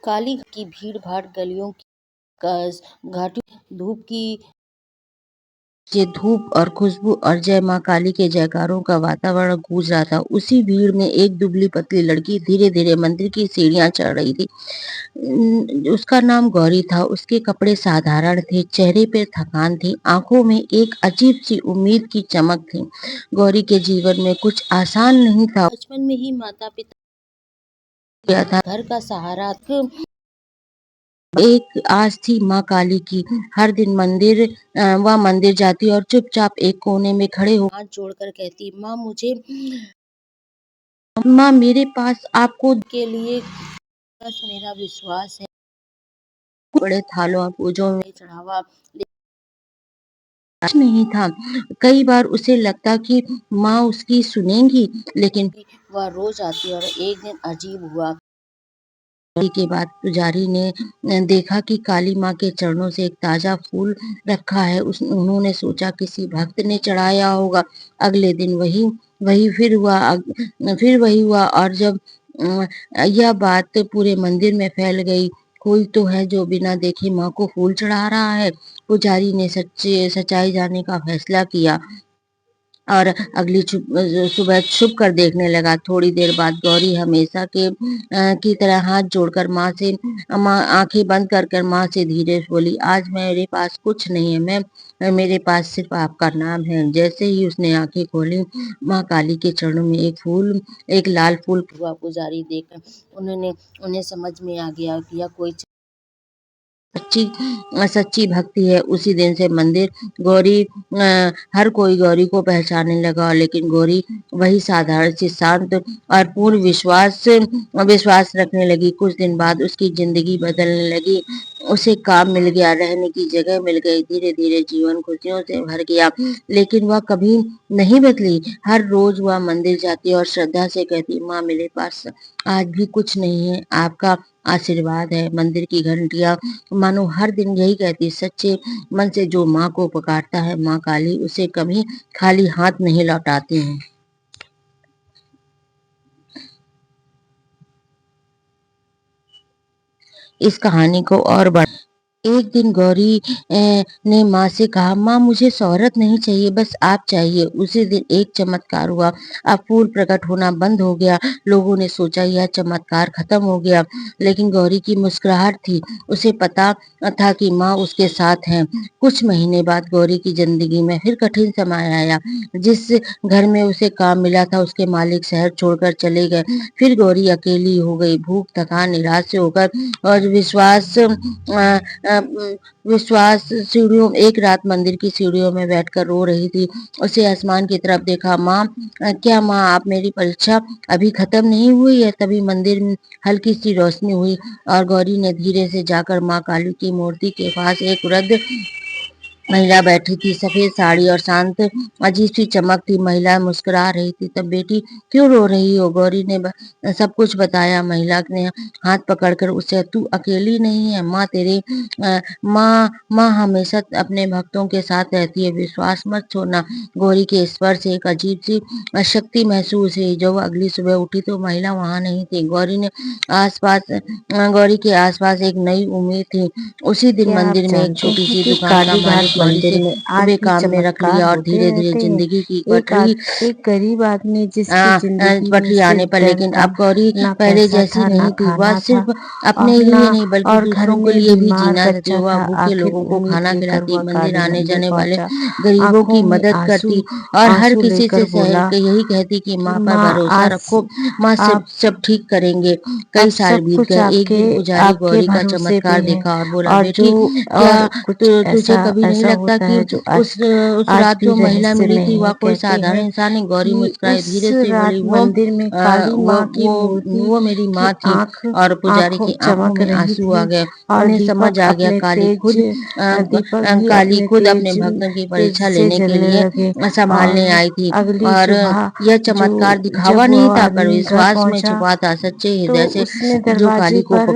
काली की भीड़-भाड़ गलियों की घाटियों धूप की ये धूप और खुशबू और जय माँ काली के जयकारों का वातावरण गूंज रहा था। उसी भीड़ में एक दुबली-पतली लड़की धीरे-धीरे मंदिर की सीढ़ियाँ चढ़ रही थी। उसका नाम गौरी था। उसके कपड़े साधारण थे, चेहरे पे थकान थी, आँखों में एक अजीब-सी उम्मीद की चमक थी। गौरी के जीवन में कुछ आसान नहीं था। बचपन में ही माता-पिता गया था, घर का सहारा एक आस थी माँ काली की। हर दिन वह मंदिर जाती और चुपचाप एक कोने में खड़े हो हाथ जोड़कर कहती, माँ मेरे पास आपको के लिए बस मेरा विश्वास है। बड़े थालों और पूजों में चढ़ावा नहीं था। कई बार उसे लगता कि माँ उसकी सुनेंगी, लेकिन वह रोज आती और एक दिन अजीब हुआ। के बाद पुजारी ने देखा कि काली माँ के चरणों से एक ताजा फूल रखा है। उन्होंने सोचा किसी भक्त ने चढ़ाया होगा। अगले दिन वही फिर वही हुआ और जब यह बात पूरे मंदिर में फैल गई, कोई तो है जो बिना देखे माँ को फूल चढ़ा रहा है। पुजारी ने सच्चाई जानने का फैसला किया और अगली सुबह छुप कर देखने लगा। थोड़ी देर बाद गौरी हमेशा की तरह हाथ जोड़कर माँ आंखें बंद कर माँ से धीरे से बोली, आज मेरे पास कुछ नहीं है, मेरे पास सिर्फ आपका नाम है। जैसे ही उसने आंखें खोली, माँ काली के चरणों में एक लाल फूल हुआ। पुजारी देखकर उन्हें समझ में आ गया कि यह कोई सच्ची सच्ची भक्ति है। उसी दिन से हर कोई गौरी को पहचानने लगा, लेकिन गौरी वही साधारण सी शांत और पूर्ण विश्वास रखने लगी। कुछ दिन बाद उसकी जिंदगी बदलने लगी। उसे काम मिल गया, रहने की जगह मिल गई, धीरे धीरे जीवन खुशियों से भर गया। लेकिन वह कभी नहीं बदली। हर रोज वह मंदिर जाती और श्रद्धा से कहती, माँ मेरे पास आज भी कुछ नहीं है, आपका आशीर्वाद है। मंदिर की घंटियां मानो हर दिन यही कहती, सच्चे मन से जो माँ को पुकारता है, माँ काली उसे कभी खाली हाथ नहीं लौटाती हैं। इस कहानी को और एक दिन गौरी ने माँ से कहा, माँ मुझे शोहरत नहीं चाहिए, बस आप चाहिए। उसी दिन एक चमत्कार हुआ। अब फूल प्रकट होना बंद हो गया। लोगों ने सोचा यह चमत्कार खत्म हो गया, लेकिन गौरी की मुस्कुराहट थी। उसे पता था कि माँ उसके साथ है। कुछ महीने बाद गौरी की जिंदगी में फिर कठिन समय आया। जिस घर में उसे काम मिला था, उसके मालिक शहर छोड़कर चले गए। फिर गौरी अकेली हो गई, भूख थकान निराश से होकर और सीढ़ियों एक रात मंदिर की सीढ़ियों में बैठकर रो रही थी। उसे आसमान की तरफ देखा। क्या माँ आप मेरी परीक्षा अभी खत्म नहीं हुई है? तभी मंदिर में हल्की सी रोशनी हुई और गौरी ने धीरे से जाकर माँ काली की मूर्ति के पास एक वृद्ध महिला बैठी थी, सफेद साड़ी और शांत अजीब सी चमक थी। महिला मुस्कुरा रही थी। तब बेटी क्यों रो रही हो? गौरी ने सब कुछ बताया। महिला ने हाथ पकड़कर उसे, तू अकेली नहीं है, माँ हमेशा अपने भक्तों के साथ रहती है, विश्वास मत छोड़ना। गौरी के स्पर्श से एक अजीब सी शक्ति महसूस हुई। जब अगली सुबह उठी तो महिला वहां नहीं थी। गौरी के आसपास एक नई उम्मीद थी। उसी दिन क्या आप मंदिर में एक जानते छोटी हैं सी कि दुकान का कालीघाट मालिक गौरी से मंदिर में आज भी काम में रख चमत्कार लिया और होते धीरे धीरे रहते हैं। जिंदगी की पटरी एक गरीब आदमी जिसकी जिंदगी में पटरी आने सिर्फ पर, डर लेकिन था, अब गौरी ना पहले पैसा जैसी था, ना नहीं थी। वह खाना था सिर्फ अपने और लिए नहीं बल्कि घर दूसरों के में लिए भी बीमार जीना चाहती। बच्चा वह था। भूखे आखिर लोगों को उम्मीद खाना लेकर खिलाती, वह मंदिर काली आने मंदिर जाने वाले पहुंचा। गरीबों आंखों की में मदद करती और हर आंसू किसी लेकर से बोला यही कहती कि कि माँ पर माँ भरोसा आज रखो, माँ आप सब ठीक करेंगे। कई अब साल सब बीत कुछ गए। एक आपके दिन पुजारी आपके गौरी का भरोसे पे चमत्कार है। देखा और बोला, और जो बेटी क्या और कुछ तुझे ऐसा कभी नहीं ऐसा लगता होता कि है जो आज उस आज रात भी जो महिला रहस्य मिली में थी वह है। कोई कहते साधारण हैं इंसान नहीं? गौरी कि मुस्कुराई, उस धीरे से बोली, रात मंदिर में काली माँ की मूर्ति वो मेरी की माँ थी। और पुजारी आंखों की आंखों चमक में रही आंसू आ थी गए। और उन्हें समझ आ गया दीपक भी काली अपने खुद अपने भक्तों की तेज परीक्षा से लेने के जलने लिए लगे। संभालने और आई थी। अगली और सुबह यह चमत्कार दिखावा जब नहीं वह था, पर आदमी घर विश्वास में पहुंचा छुपा था। सच्चे तो हृदय से उसने जो काली दरवाजे को पर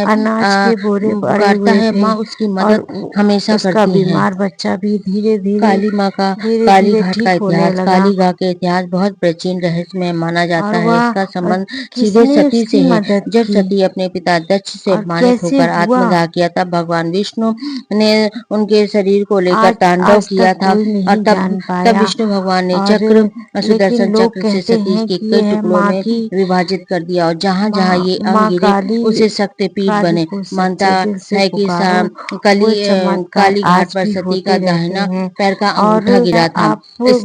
अनाज के बोरे पड़े पुकारता हुए है, थे माँ उसकी और मदद हमेशा उसका करती है। बीमार बच्चा भी धीरे-धीरे काली माँ का काली धीरे-धीरे घाट का ठीक होने इतिहास लगा काली घाट के इतिहास बहुत प्राचीन रहस्यमय माना जाता और है। वह इसका संबंध सीधे किसने सती से उसकी है। मदद जब की सती अपने पिता दक्ष से और अपमानित कैसे होकर हुआ? आत्मदाह किया तब भगवान विष्णु ने उनके शरीर को लेकर आज तांडव आज किया तक था कोई और नहीं तब जान तब पाया विष्णु भगवान ने और चक्र लेकिन सुदर्शन लोग चक्र से कहते सती हैं के कि कई यह टुकड़ों माँ में की विभाजित कर दिया और जहां जहां माँ ये अंग माँ गिरे काली उसे शक्तिपीठ काली बने। को मानता सच्चे दिल से है कि पुकारो वो चमत्कार काली घाट आज पर भी सती का होते रहते दाहिना हैं पैर का और अंगूठा गिरा था। आप इस